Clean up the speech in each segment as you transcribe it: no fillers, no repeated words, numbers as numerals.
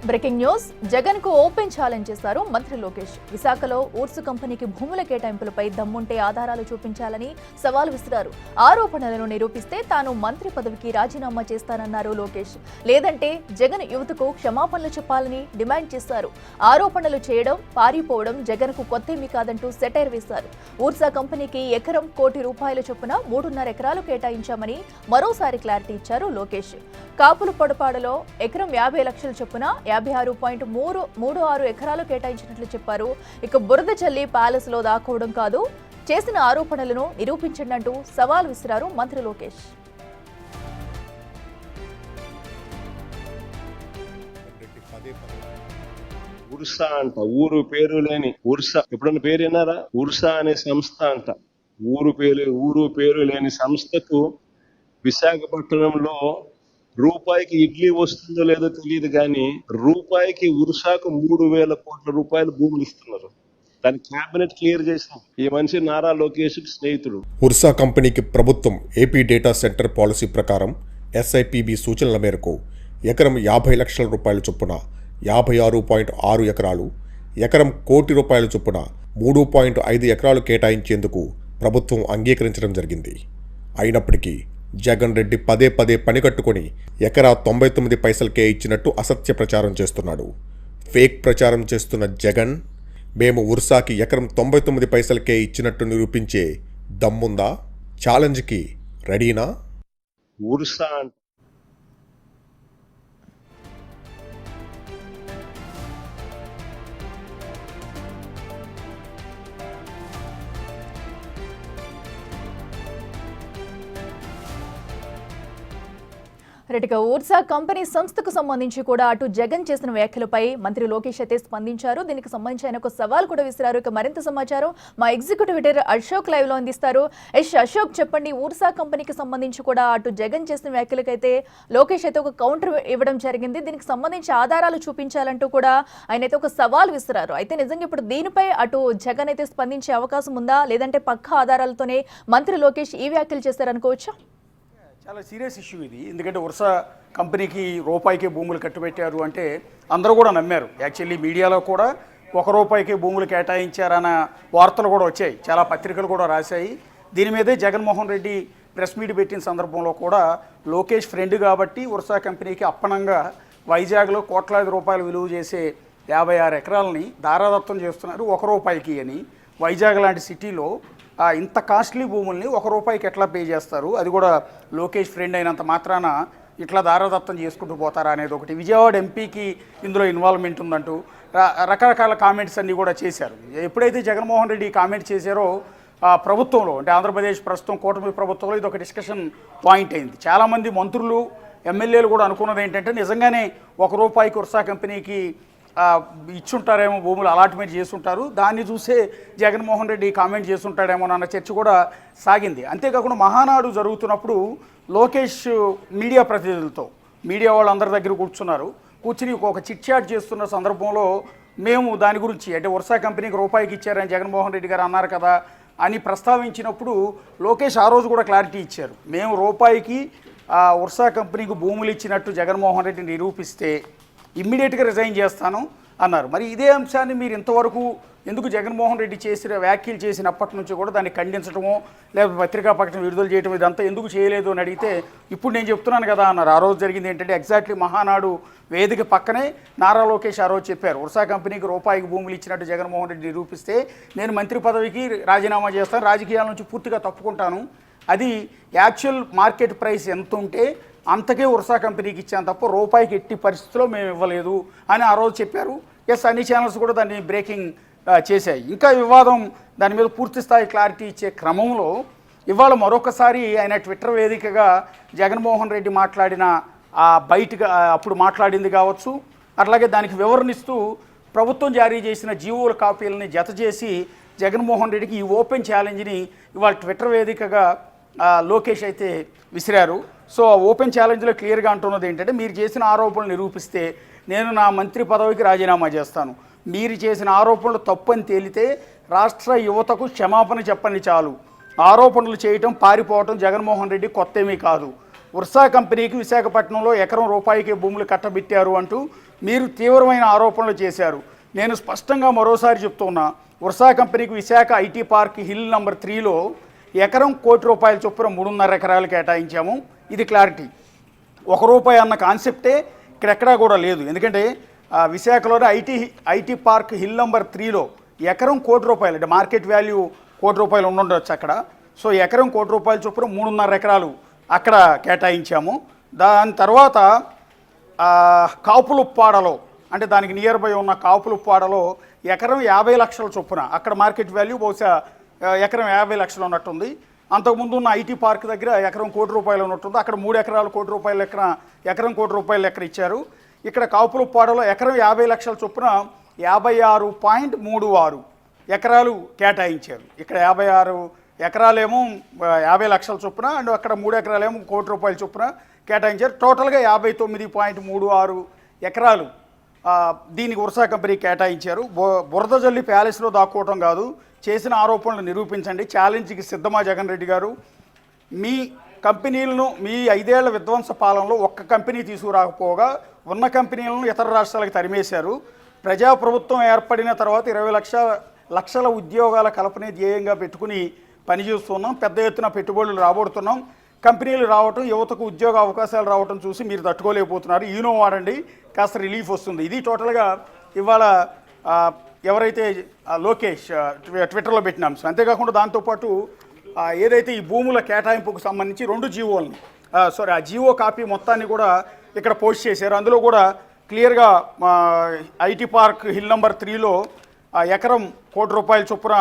Breaking news Jagan కు open challenge చేశారు మంత్రి లోకేష్. విశాఖలో ఊర్సు కంపెనీకి భూముల కేటాయింపులపై దమ్ముంటే ఆధారాలు చూపించాలని సవాల్ విసిరారు. ఆరోపణలను నిరూపిస్తే తాను మంత్రి పదవికి రాజీనామా చేస్తానన్నారు లోకేష్. లేదంటే జగన్ యువతకు క్షమాపణలు చెప్పాలని డిమాండ్ చేశారు. ఆరోపణలు చేయడం, పారిపోవడం జగన్ కు కొత్తేమీ కాదంటూ సెటైర్ వేశారు. ఊర్సా కంపెనీకి ఎకరం ₹1 కోటి చొప్పున 3.5 ఎకరాలు కేటాయించామని మరోసారి క్లారిటీ ఇచ్చారు లోకేష్. కాపులు పొడపాడులో ఎకరం 50 లక్షల చొప్పున 56.36 ఎకరాలు కేటాయించినట్లు చెప్పారు. ఇక బురద చల్లి ప్యాలెస్ లో దాక్కోవడం కాదు, చేసిన ఆరోపణలను నిరూపించండి అంటూ సవాల్ విసిరారు మంత్రి లోకేష్. ఉర్సా అంట, ఊరు పేరు లేని ఉర్సా, ఎప్పుడన్నా పేరు విన్నారా? ఉర్సా అనే సంస్థ అంట, ఊరు పేరు లేని సంస్థకు విశాఖపట్నంలో రూపాయికి ఇడ్లీ వస్తుందో లేదో తెలియదు కానీ రూపాయికి ఉర్సాకు 3,000 కోట్ల రూపాయలు భూములు ఇస్తున్నారు. దాని క్యాబినెట్ క్లియర్ చేసిన ఈ మనిషి నారా లోకేష్ స్నేహితుడు. ఉర్సా కంపెనీకి ప్రభుత్వం ఏపీ డేటా సెంటర్ పాలసీ ప్రకారం ఎస్ఐపిబి సూచనల మేరకు ఎకరం 50 లక్షల రూపాయల చొప్పున 56.6 ఎకరాలు, ఎకరం ₹1 కోటి చొప్పున 3.5 ఎకరాలు కేటాయించేందుకు ప్రభుత్వం అంగీకరించడం జరిగింది. అయినప్పటికీ జగన్ రెడ్డి పదే పనికట్టుకొని ఎకరా 99 పైసలకే ఇచ్చినట్టు అసత్య ప్రచారం చేస్తున్నాడు. ఫేక్ ప్రచారం చేస్తున్న జగన్, మేము ఉర్సాకి ఎకరం 99 పైసలకే ఇచ్చినట్టు నిరూపించే దమ్ముందా? ఛాలెంజ్కి రెడీనా? ఉర్సా రెడ్డిగా ఊర్సా కంపెనీ సంస్థకు సంబంధించి కూడా అటు జగన్ చేసిన వ్యాఖ్యలపై మంత్రి లోకేష్ అయితే స్పందించారు. దీనికి సంబంధించి ఆయన ఒక సవాల్ కూడా విసిరారు. ఇక మరింత సమాచారం మా ఎగ్జిక్యూటివ్ ఎడిటర్ అశోక్ లైవ్ లో అందిస్తారు. అశోక్, చెప్పండి, ఊర్సా కంపెనీకి సంబంధించి కూడా అటు జగన్ చేసిన వ్యాఖ్యలకైతే లోకేష్ అయితే ఒక కౌంటర్ ఇవ్వడం జరిగింది. దీనికి సంబంధించి ఆధారాలు చూపించాలంటూ కూడా ఆయన అయితే ఒక సవాల్ విసిరారు. అయితే నిజంగా ఇప్పుడు దీనిపై అటు జగన్ అయితే స్పందించే అవకాశం ఉందా, లేదంటే పక్కా ఆధారాలతోనే మంత్రి లోకేష్ ఈ వ్యాఖ్యలు చేశారనుకోవచ్చా? చాలా సీరియస్ ఇష్యూ ఇది. ఎందుకంటే ఉర్సా కంపెనీకి రూపాయికే భూములు కట్టుబెట్టారు అంటే అందరూ కూడా నమ్మారు. యాక్చువల్లీ మీడియాలో కూడా ₹1 భూములు కేటాయించారన్న వార్తలు కూడా వచ్చాయి, చాలా పత్రికలు కూడా రాశాయి. దీని మీదే జగన్మోహన్ రెడ్డి ప్రెస్ మీట్ పెట్టిన సందర్భంలో కూడా లోకేష్ ఫ్రెండ్ కాబట్టి ఉర్సా కంపెనీకి అప్పనంగా వైజాగ్లో కోట్లాది రూపాయలు విలువ చేసే 56 ఎకరాలని దారాదత్తం చేస్తున్నారు ₹1 అని. వైజాగ్ లాంటి సిటీలో ఇంత కాస్ట్లీ భూముల్ని ₹1 ఎట్లా పే చేస్తారు? అది కూడా లోకేష్ ఫ్రెండ్ అయినంత మాత్రాన ఇట్లా దారాదత్తం చేసుకుంటూ పోతారా అనేది ఒకటి. విజయవాడ ఎంపీకి ఇందులో ఇన్వాల్వ్మెంట్ ఉందంటూ రకరకాల కామెంట్స్ అన్నీ కూడా చేశారు. ఎప్పుడైతే జగన్మోహన్ రెడ్డి కామెంట్ చేశారో ప్రభుత్వంలో, అంటే ఆంధ్రప్రదేశ్ ప్రస్తుతం కూటమి ప్రభుత్వంలో ఇది ఒక డిస్కషన్ పాయింట్ అయింది. చాలామంది మంత్రులు, ఎమ్మెల్యేలు కూడా అనుకున్నది ఏంటంటే నిజంగానే ₹1 ఉర్సా కంపెనీకి ఇచ్చుంటారేమో, భూములు అలాట్మెంట్ చేస్తుంటారు, దాన్ని చూసే జగన్మోహన్ రెడ్డి కామెంట్ చేస్తుంటాడేమో అన్న చర్చ కూడా సాగింది. అంతేకాకుండా మహానాడు జరుగుతున్నప్పుడు లోకేష్ మీడియా ప్రతినిధులతో, మీడియా వాళ్ళందరి దగ్గర కూర్చుని ఒక చిట్ చాట్ చేస్తున్న సందర్భంలో మేము దాని గురించి, అంటే ఉర్సా కంపెనీకి ₹1 ఇచ్చారని జగన్మోహన్ రెడ్డి గారు అన్నారు కదా అని ప్రస్తావించినప్పుడు లోకేష్ ఆ రోజు కూడా క్లారిటీ ఇచ్చారు. మేము ₹1కి ఉర్సా కంపెనీకి భూములు ఇచ్చినట్టు జగన్మోహన్ రెడ్డి నిరూపిస్తే ఇమ్మీడియట్గా రిజైన్ చేస్తాను అన్నారు. మరి ఇదే అంశాన్ని మీరు ఇంతవరకు ఎందుకు జగన్మోహన్ రెడ్డి వ్యాఖ్యలు చేసినప్పటి నుంచి కూడా దాన్ని ఖండించడమో లేకపోతే పత్రికా ప్రకటన విడుదల చేయడం ఇదంతా ఎందుకు చేయలేదు అని అడిగితే ఇప్పుడు నేను చెప్తున్నాను కదా అన్నారు. ఆ రోజు జరిగింది ఏంటంటే ఎగ్జాక్ట్లీ మహానాడు వేదిక పక్కనే నారా లోకేష్ ఆ రోజు చెప్పారు, ఉర్సా కంపెనీకి ₹1 భూములు ఇచ్చినట్టు జగన్మోహన్ రెడ్డి నిరూపిస్తే నేను మంత్రి పదవికి రాజీనామా చేస్తాను, రాజకీయాల నుంచి పూర్తిగా తప్పుకుంటాను, అది యాక్చువల్ మార్కెట్ ప్రైస్ ఎంత ఉంటే అంతకే ఉర్సా కంపెనీకి ఇచ్చాను తప్ప ₹1 ఎట్టి పరిస్థితుల్లో మేము ఇవ్వలేదు అని ఆ రోజు చెప్పారు. అన్ని ఛానల్స్ కూడా దాన్ని బ్రేకింగ్ చేశాయి. ఇంకా వివాదం దాని మీద పూర్తి స్థాయి క్లారిటీ ఇచ్చే క్రమంలో ఇవాళ మరొకసారి ఆయన ట్విట్టర్ వేదికగా జగన్మోహన్ రెడ్డి మాట్లాడిన బయటగా అప్పుడు మాట్లాడింది కావచ్చు, అట్లాగే దానికి వివరణిస్తూ ప్రభుత్వం జారీ చేసిన జీవోల కాపీలని జత చేసి జగన్మోహన్ రెడ్డికి ఈ ఓపెన్ ఛాలెంజ్ని ఇవాళ ట్విట్టర్ వేదికగా లోకేష్ అయితే విసిరారు. సో ఓపెన్ ఛాలెంజ్లో క్లియర్గా అంటున్నది ఏంటంటే, మీరు చేసిన ఆరోపణలు నిరూపిస్తే నేను నా మంత్రి పదవికి రాజీనామా చేస్తాను, మీరు చేసిన ఆరోపణలు తప్పని తేలితే రాష్ట్ర యువతకు క్షమాపణ చెప్పని చాలు, ఆరోపణలు చేయటం, పారిపోవటం జగన్మోహన్ రెడ్డి కొత్తేమీ కాదు, ఉర్సా కంపెనీకి విశాఖపట్నంలో ఎకరం రూపాయికి భూములు కట్టబెట్టారు అంటూ మీరు తీవ్రమైన ఆరోపణలు చేశారు. నేను స్పష్టంగా మరోసారి చెప్తున్నా, ఉర్సా కంపెనీకి Visakha IT park hill number 3లో ఎకరం ₹1,00,00,000 చొప్పున 3.5 ఎకరాలు కేటాయించాము. ఇది క్లారిటీ. ₹1 అన్న కాన్సెప్టే ఇక్కడెక్కడా కూడా లేదు. ఎందుకంటే విశాఖలోని ఐటీ పార్క్ హిల్ నంబర్ 3లో ఎకరం ₹1,00,00,000 అంటే మార్కెట్ వాల్యూ ₹1,00,00,000 ఉండొచ్చు అక్కడ. సో ఎకరం ₹1,00,00,000 చొప్పున 3.5 ఎకరాలు అక్కడ కేటాయించాము. దాని తర్వాత కాపులుప్పాడలో అంటే దానికి నియర్ బై ఉన్న కాపులుప్పాడలో ఎకరం 50 లక్షల చొప్పున అక్కడ మార్కెట్ వాల్యూ బహుశా ఎకరం 50 లక్షలు ఉన్నట్టుంది. అంతకుముందు ఉన్న ఐటీ పార్క్ దగ్గర ఎకరం ₹1,00,00,000 ఉన్నట్టుంది. అక్కడ 3 ఎకరాలు ₹1,00,00,000 ఎకరం ₹1,00,00,000 ఎకరం ఇచ్చారు. ఇక్కడ కాపులుప్పాడలో ఎకరం 50 లక్షల చొప్పున 56.36 ఎకరాలు కేటాయించారు. ఇక్కడ 56 ఎకరాలేమో 50 లక్షల చొప్పున అండ్ అక్కడ 3 ఎకరాలేమో ₹1,00,00,000 చొప్పున కేటాయించారు. టోటల్గా 59.36 ఎకరాలు దీనికి ఉర్సా కంపెనీ కేటాయించారు. బురద జల్లి ప్యాలెస్లో దాక్కోవటం కాదు, చేసిన ఆరోపణలు నిరూపించండి. ఛాలెంజ్కి సిద్ధమా జగన్ రెడ్డి గారు? మీ కంపెనీలను మీ 5 ఏళ్ల విధ్వంస పాలనలో ఒక్క కంపెనీ తీసుకురాకపోగా ఉన్న కంపెనీలను ఇతర రాష్ట్రాలకు తరిమేశారు. ప్రజాప్రభుత్వం ఏర్పడిన తర్వాత 20 లక్షల ఉద్యోగాల కల్పనే ధ్యేయంగా పెట్టుకుని పనిచేస్తున్నాం. పెద్ద ఎత్తున పెట్టుబడులు రాబడుతున్నాం. కంపెనీలు రావటం, యువతకు ఉద్యోగ అవకాశాలు రావటం చూసి మీరు తట్టుకోలేకపోతున్నారు. ఈనో వాడండి, కాస్త రిలీఫ్ వస్తుంది. ఇది టోటల్గా ఇవాళ ఎవరైతే లోకేష్ ట్విట్టర్లో పెట్టిన అంశం. అంతేకాకుండా దాంతోపాటు ఏదైతే ఈ భూముల కేటాయింపుకు సంబంధించి 2 జీవోల్ని ఆ జీవో కాపీ మొత్తాన్ని కూడా ఇక్కడ పోస్ట్ చేశారు. అందులో కూడా క్లియర్గా ఐటీ పార్క్ హిల్ నంబర్ 3లో ఎకరం ₹1,00,00,000 చొప్పున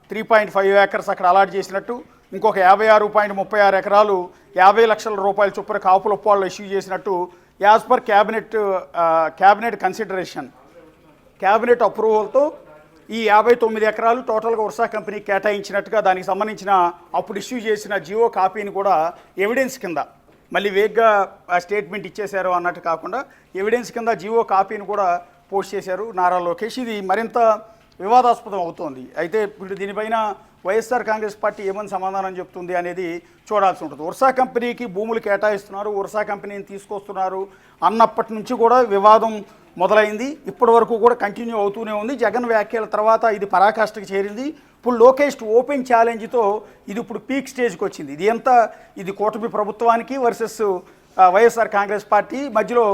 3.5 ఏకర్స్ అక్కడ అలాట్ చేసినట్టు, ఇంకొక 56.36 ఎకరాలు 50 లక్షల రూపాయల చొప్పున కాపులుప్పాడలో ఇష్యూ చేసినట్టు as per cabinet consideration cabinet అప్రూవల్తో ఈ 59 ఎకరాలు టోటల్గా ఉర్సా కంపెనీ కేటాయించినట్టుగా దానికి సంబంధించిన అప్పుడు ఇష్యూ చేసిన జియో కాపీని కూడా ఎవిడెన్స్ కింద మళ్ళీ వేగ్గా స్టేట్మెంట్ ఇచ్చేశారు అన్నట్టు కాకుండా ఎవిడెన్స్ కింద జియో కాపీని కూడా పోస్ట్ చేశారు నారా లోకేష్. ఇది మరింత వివాదాస్పదం అవుతోంది. అయితే ఇప్పుడు దీనిపైన వైఎస్ఆర్ కాంగ్రెస్ పార్టీ ఏమని సమాధానం చెప్తుంది అనేది చూడాల్సి ఉంటుంది. ఉర్సా కంపెనీకి భూములు కేటాయిస్తున్నారు, ఉర్సా కంపెనీని తీసుకొస్తున్నారు అన్నప్పటి నుంచి కూడా వివాదం మొదలైంది. ఇప్పటి వరకు కూడా కంటిన్యూ అవుతూనే ఉంది. జగన్ వ్యాఖ్యల తర్వాత ఇది పరాకాష్ఠకి చేరింది. ఇప్పుడు లోకేష్ ఓపెన్ ఛాలెంజ్తో ఇది ఇప్పుడు పీక్ స్టేజ్కి వచ్చింది. ఇది కూటమి ప్రభుత్వానికి వర్సెస్ వైఎస్ఆర్ కాంగ్రెస్ పార్టీ మధ్యలో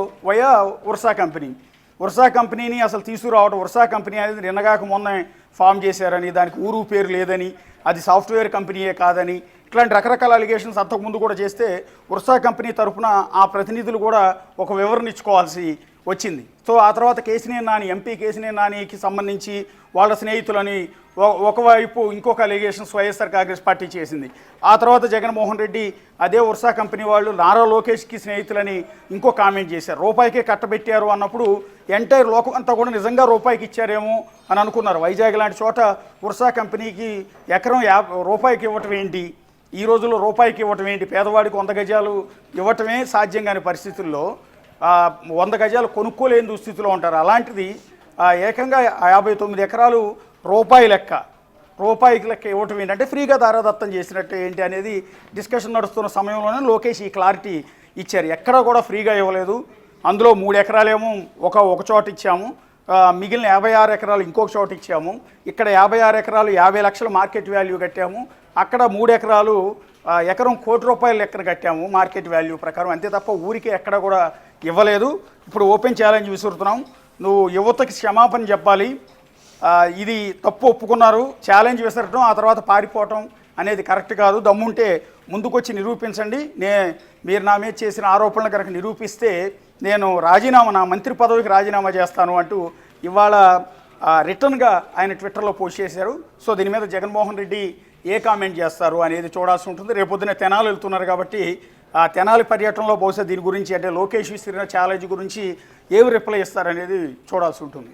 ఉర్సా కంపెనీని అసలు తీసుకురావడం. ఉర్సా కంపెనీ అనేది నిన్నగాక మొన్న ఫామ్ చేశారని, దానికి ఊరు పేరు లేదని, అది సాఫ్ట్వేర్ కంపెనీయే కాదని, ఇట్లాంటి రకరకాల అలిగేషన్స్ అంతకుముందు కూడా చేస్తే ఉర్సా కంపెనీ తరఫున ఆ ప్రతినిధులు కూడా ఒక వివరణ ఇచ్చుకోవాల్సి వచ్చింది. సో ఆ తర్వాత ఎంపీ కేసినేని నానికి సంబంధించి వాళ్ళ స్నేహితులని ఒకవైపు ఇంకొక అలిగేషన్స్ వైఎస్ఆర్ కాంగ్రెస్ పార్టీ చేసింది. ఆ తర్వాత జగన్మోహన్ రెడ్డి అదే ఉర్సా కంపెనీ వాళ్ళు నారా లోకేష్కి స్నేహితులని ఇంకో కామెంట్ చేశారు. రూపాయికే కట్టబెట్టారు అన్నప్పుడు ఎంటైర్ లోకం అంతా కూడా నిజంగా రూపాయికి ఇచ్చారేమో అని అనుకున్నారు. వైజాగ్ లాంటి చోట ఉర్సా కంపెనీకి ఎకరం రూపాయికి ఇవ్వటం ఏంటి, ఈ రోజుల్లో రూపాయికి ఇవ్వటం ఏంటి, పేదవాడికి 100 గజాలు ఇవ్వటమే సాధ్యం కాని పరిస్థితుల్లో 100 గజాలు కొనుక్కోలేని దుస్థితిలో ఉంటారు. అలాంటిది ఏకంగా 59 ఎకరాలు రూపాయికి లెక్క ఇవ్వటం ఏంటంటే ఫ్రీగా దారాదత్తం చేసినట్టు ఏంటి అనేది డిస్కషన్ నడుస్తున్న సమయంలోనే లోకేష్ ఈ క్లారిటీ ఇచ్చారు. ఎక్కడా కూడా ఫ్రీగా ఇవ్వలేదు. అందులో 3 ఎకరాలేమో ఒక చోట ఇచ్చాము, మిగిలిన 56 ఎకరాలు ఇంకొక చోట ఇచ్చాము. ఇక్కడ 56 ఎకరాలు 50 లక్షల మార్కెట్ వాల్యూ కట్టాము. అక్కడ 3 ఎకరాలు ఎకరం ₹1,00,00,000 లెక్కన కట్టాము మార్కెట్ వాల్యూ ప్రకారం. అంతే తప్ప ఊరికే ఎక్కడ కూడా ఇవ్వలేదు. ఇప్పుడు ఓపెన్ ఛాలెంజ్ విసురుతున్నాం. నువ్వు యువతకి క్షమాపణ చెప్పాలి. ఇది తప్పు ఒప్పుకున్నారు, ఛాలెంజ్ విసరటం ఆ తర్వాత పారిపోవటం అనేది కరెక్ట్ కాదు. దమ్ముంటే ముందుకొచ్చి నిరూపించండి. మీరు నా మీద చేసిన ఆరోపణలు కనుక నిరూపిస్తే నేను నా మంత్రి పదవికి రాజీనామా చేస్తాను అంటూ ఇవాళ రిటర్న్గా ఆయన ట్విట్టర్లో పోస్ట్ చేశారు. సో దీని మీద జగన్మోహన్ రెడ్డి ఏ కామెంట్ చేస్తారు అనేది చూడాల్సి ఉంటుంది. రేపొద్దున తెనాలి వెళ్తున్నారు కాబట్టి ఆ తెనాలి పర్యటనలో బహుశా దీని గురించి అంటే లోకేష్ విసిరిన ఛాలెంజ్ గురించి ఏమి రిప్లై ఇస్తారనేది చూడాల్సి ఉంటుంది.